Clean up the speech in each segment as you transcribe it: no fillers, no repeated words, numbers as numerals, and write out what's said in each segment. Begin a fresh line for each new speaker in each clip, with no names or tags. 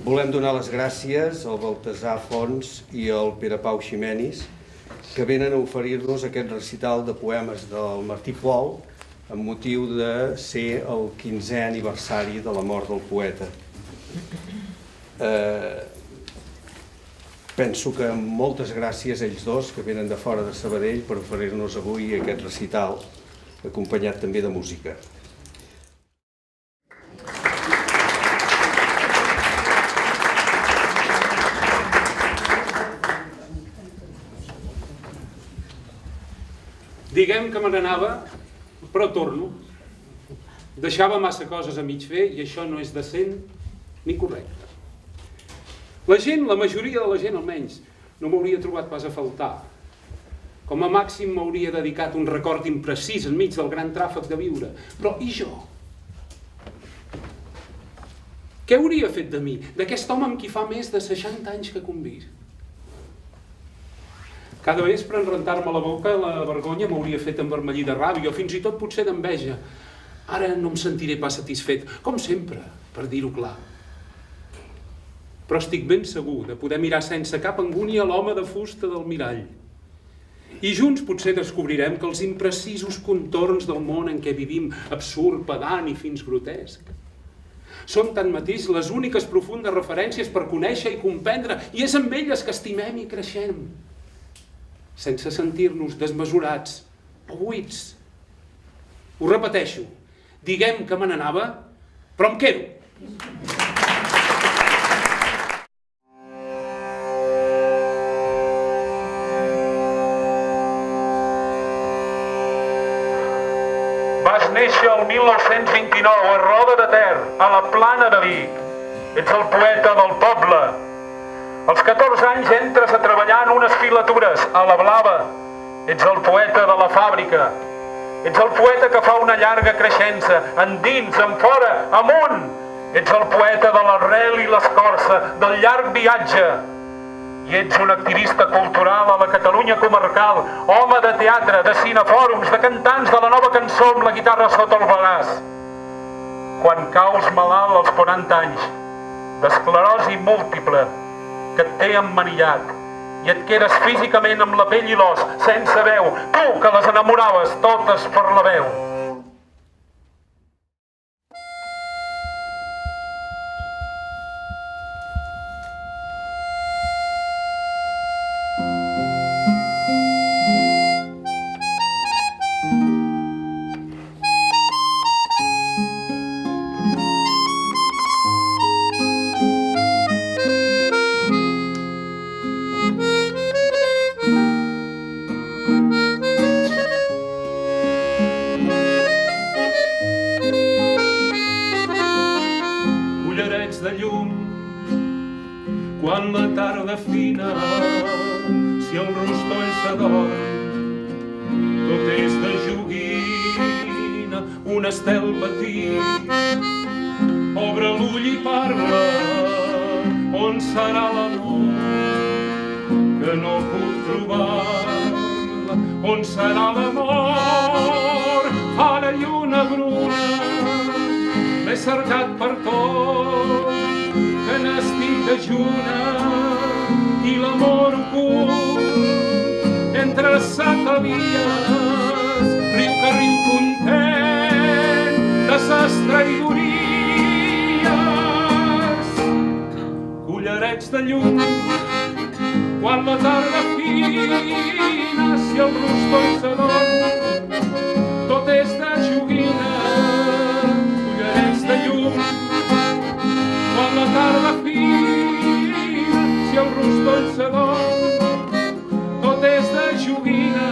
Volem donar les gràcies al Baltasar Fons i al Pere Pau Ximenis que venen a oferir-nos aquest recital de poemes del Martí Pol amb motiu de ser el 15è aniversari de la mort del poeta. Penso que moltes gràcies a ells dos que venen de fora de Sabadell per oferir-nos avui aquest recital acompanyat també de música.
Diguem que me n'anava, però torno. Deixava massa coses a mig fer i això no és decent ni correcte. La majoria de la gent almenys, no m'hauria trobat pas a faltar. Com a màxim m'hauria dedicat un record imprecís enmig del gran tràfic de viure. Però i jo? Què hauria fet de mi, d'aquest home amb qui fa més de 60 anys que convic? Cada vespre en rentar-me la boca la vergonya m'hauria fet envermellir de ràbia o fins i tot potser d'enveja. Ara no em sentiré pas satisfet, com sempre, per dir-ho clar. Però estic ben segur de poder mirar sense cap angúnia l'home de fusta del mirall. I junts potser descobrirem que els imprecisos contorns del món en què vivim, absurd, pedant i fins grotesc, són tanmateix les úniques profundes referències per conèixer i comprendre, i és amb elles que estimem i creixem, sense sentir-nos desmesurats o buits. Ho repeteixo, diguem que me n'anava, però em quedo.
Vas néixer el 1929 a Roda de Ter, a la Plana de Vic. Ets el poeta del poble. Als 14 anys entres a treballar en unes filatures, a la Blava. Ets el poeta de la fàbrica. Ets el poeta que fa una llarga creixença, endins, enfora, amunt. Ets el poeta de l'arrel i l'escorça, del llarg viatge. I ets un activista cultural a la Catalunya comarcal, home de teatre, de cinefòrums, de cantants de la nova cançó amb la guitarra sota el braç. Quan caus malalt als 40 anys, d'esclerosi múltiple, que et té emmanillat, i et quedes físicament amb la pell i l'os, sense veu, tu que les enamoraves totes per la veu.
De llum, quan la tarda fina, si el rostoll s'adorm, tot és de joguina, un estel petit, obre l'ull i parla, on serà l'amor, que no puc trobar-la, on serà l'amor, fa la lluna bruna, l'he cercat per tot, que n'estic dejuna, i l'amor ocult entre satavies, riu que riu content de ses traïdories. Cullerets de llum, quan la tarda fina, si el rostoll s'adorm, tot és de joguina. De llum, quan la tarda fina, si el rostoll s'adorm, tot és de joguina.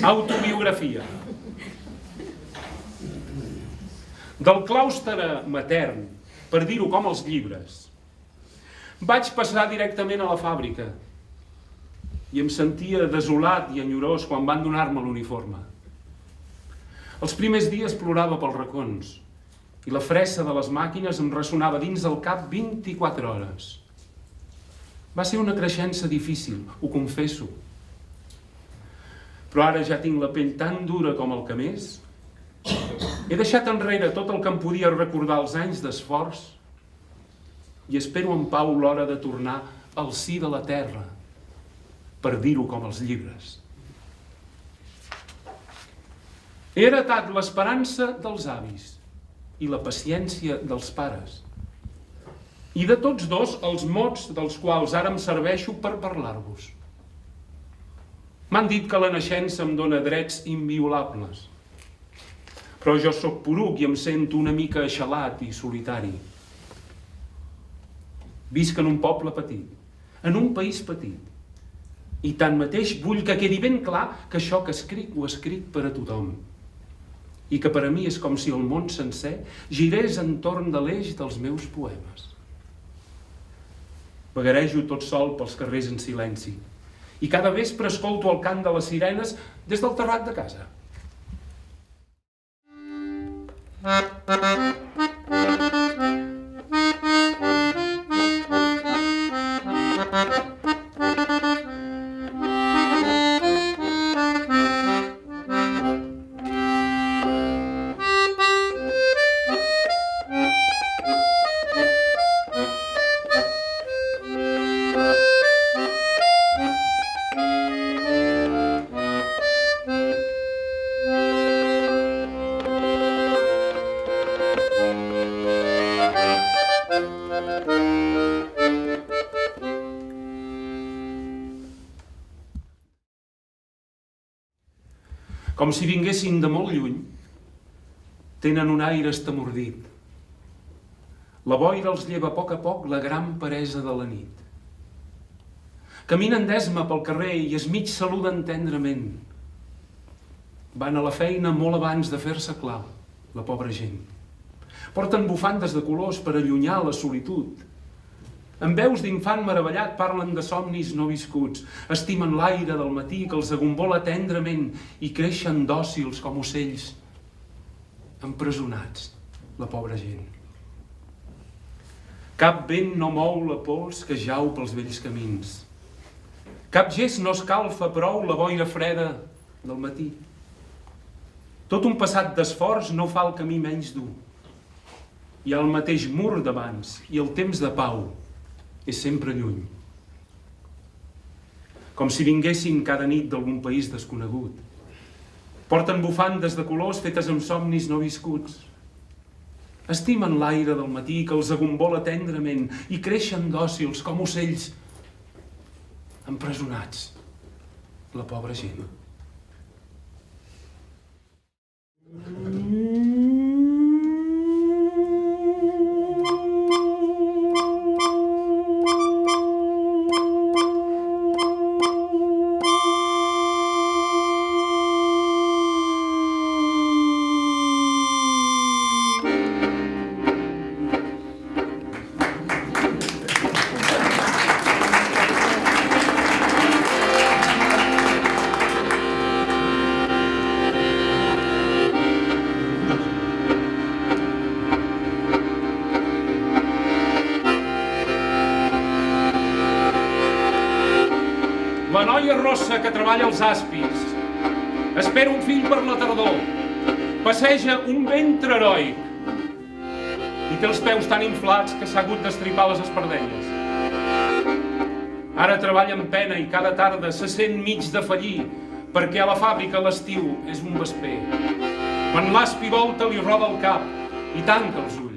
Autobiografia. Del claustre matern, per dir-ho com els llibres, vaig passar directament a la fàbrica i em sentia desolat i enyorós quan van donar-me l'uniforme. Els primers dies plorava pels racons i la fressa de les màquines em ressonava dins del cap 24 hores. Va ser una creixença difícil, ho confesso. Però ara ja tinc la pell tan dura com el camés. He deixat enrere tot el que em podia recordar els anys d'esforç i espero en pau l'hora de tornar al si de la terra, per dir-ho com els llibres. He heretat l'esperança dels avis i la paciència dels pares. I de tots dos, els mots dels quals ara em serveixo per parlar-vos. M'han dit que la naixença em dóna drets inviolables. Però jo sóc poruc i em sento una mica aixalat i solitari. Visc en un poble petit, en un país petit. I tanmateix vull que quedi ben clar que això que escric ho escric per a tothom. I que per a mi és com si el món sencer girés entorn de l'eix dels meus poemes. Vagarejo tot sol pels carrers en silenci i cada vespre escolto el cant de les sirenes des del terrat de casa. Com si vinguessin de molt lluny, tenen un aire estamordit. La boira els lleva a poc la gran peresa de la nit. Caminen d'esma pel carrer i es mig saluden tendrament. Van a la feina molt abans de fer-se clar, la pobra gent. Porten bufandes de colors per allunyar la solitud. Amb veus d'infant meravellat parlen de somnis no viscuts, estimen l'aire del matí que els agombola tendrament i creixen dòcils com ocells, empresonats, la pobra gent. Cap vent no mou la pols que jau pels vells camins. Cap gest no escalfa prou la boira freda del matí. Tot un passat d'esforç no fa el camí menys dur. Hi ha el mateix mur d'abans i el temps de pau és sempre lluny. Com si vinguessin cada nit d'algun país desconegut. Porten bufandes de colors fetes amb somnis no viscuts. Estimen l'aire del matí que els agombola tendrament i creixen dòcils com ocells empresonats, la pobra gent. La noia rossa que treballa als aspis. Espera un fill per la tardor. Passeja un ventre heroic. I té els peus tan inflats que s'ha hagut d'estripar les espardenyes. Ara treballa amb pena i cada tarda se sent mig de fallir perquè a la fàbrica l'estiu és un vesper. Quan l'aspi volta li roda el cap i tanca els ulls.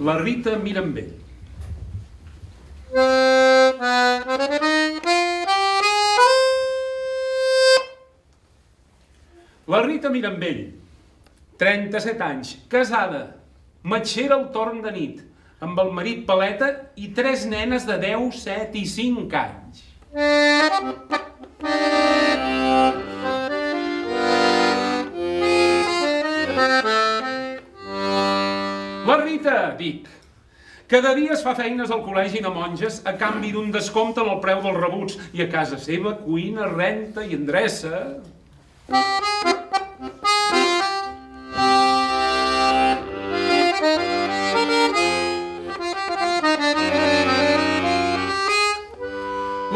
La Rita mira amb ell. La Rita Mirambell, 37 anys, casada, matxera al torn de nit, amb el marit Paleta i 3 nenes de 10, 7 i 5 anys. La Rita, dic, cada dia es fa feines al col·legi de monges a canvi d'un descompte en el preu dels rebuts i a casa seva cuina, renta i endreça.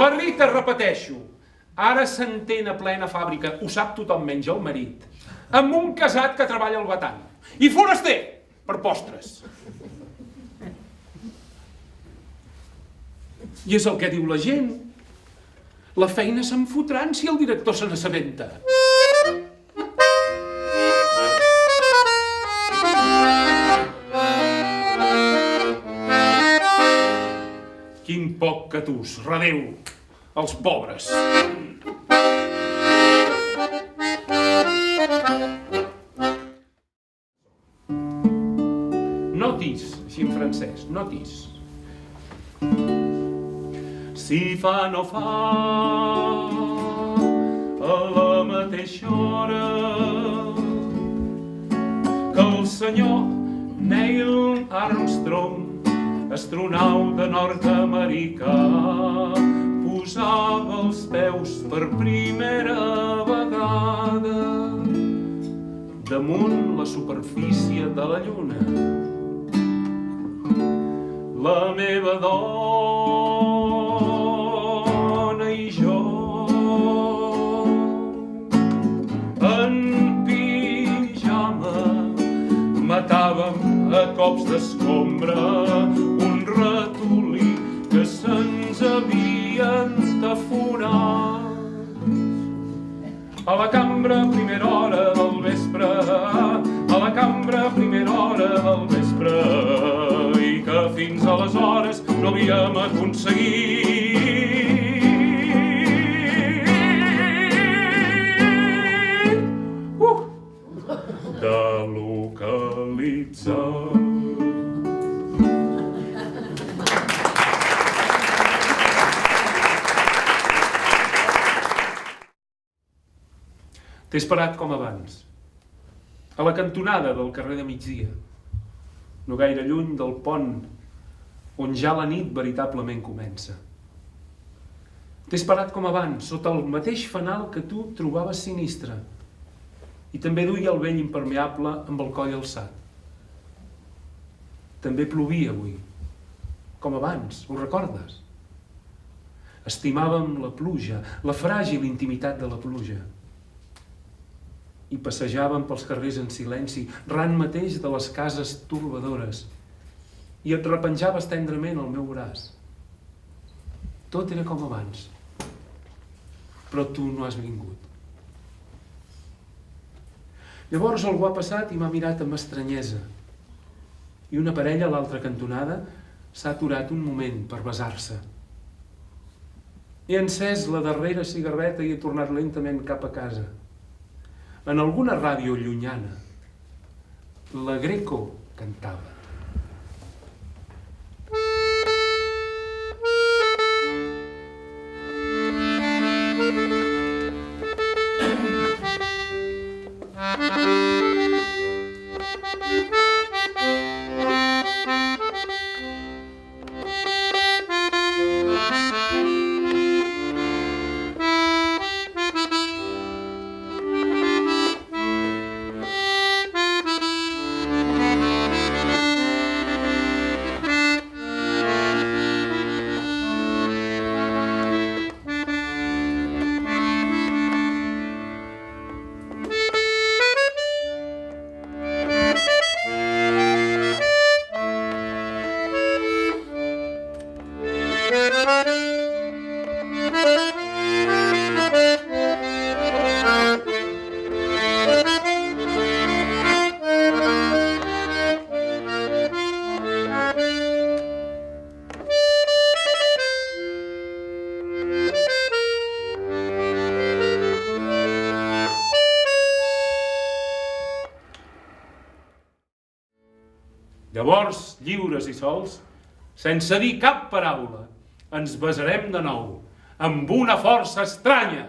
La Rita, repeteixo, ara s'entén a plena fàbrica, ho sap tothom menys el marit, amb un casat que treballa al batall i foraster per postres. I és el que diu la gent. La feina se'n fotran si el director se n'assabenta. Quin poc catús, redeu, els pobres. Notis, així en francès, notis. Si fa no fa, a la mateixa hora que el senyor Neil Armstrong, astronauta nord-americà, posava els peus per primera vegada damunt la superfície de la Lluna. La meva dona i jo, en pijama, matàvem a cops d'escombra un ratolí que se'ns havia entafonat. A la cambra, primera hora del vespre, a la cambra, primera hora del vespre, i que fins aleshores no havíem aconseguit de localitzar. T'he esperat com abans, a la cantonada del carrer de migdia, no gaire lluny del pont on ja la nit veritablement comença. T'he esperat com abans, sota el mateix fanal que tu trobaves sinistre, i també duia el vell impermeable amb el coll alçat. També plovia avui, com abans, ho recordes? Estimàvem la pluja, la fràgil intimitat de la pluja. I passejàvem pels carrers en silenci, ran mateix de les cases torbadores, i et repenjaves tendrament al meu braç. Tot era com abans, però tu no has vingut. Llavors algú ha passat i m'ha mirat amb estranyesa, i una parella a l'altra cantonada s'ha aturat un moment per besar-se. He encès la darrera cigarreta i he tornat lentament cap a casa. En alguna ràdio llunyana, la Greco cantava. Llavors, lliures i sols, sense dir cap paraula, ens besarem de nou, amb una força estranya.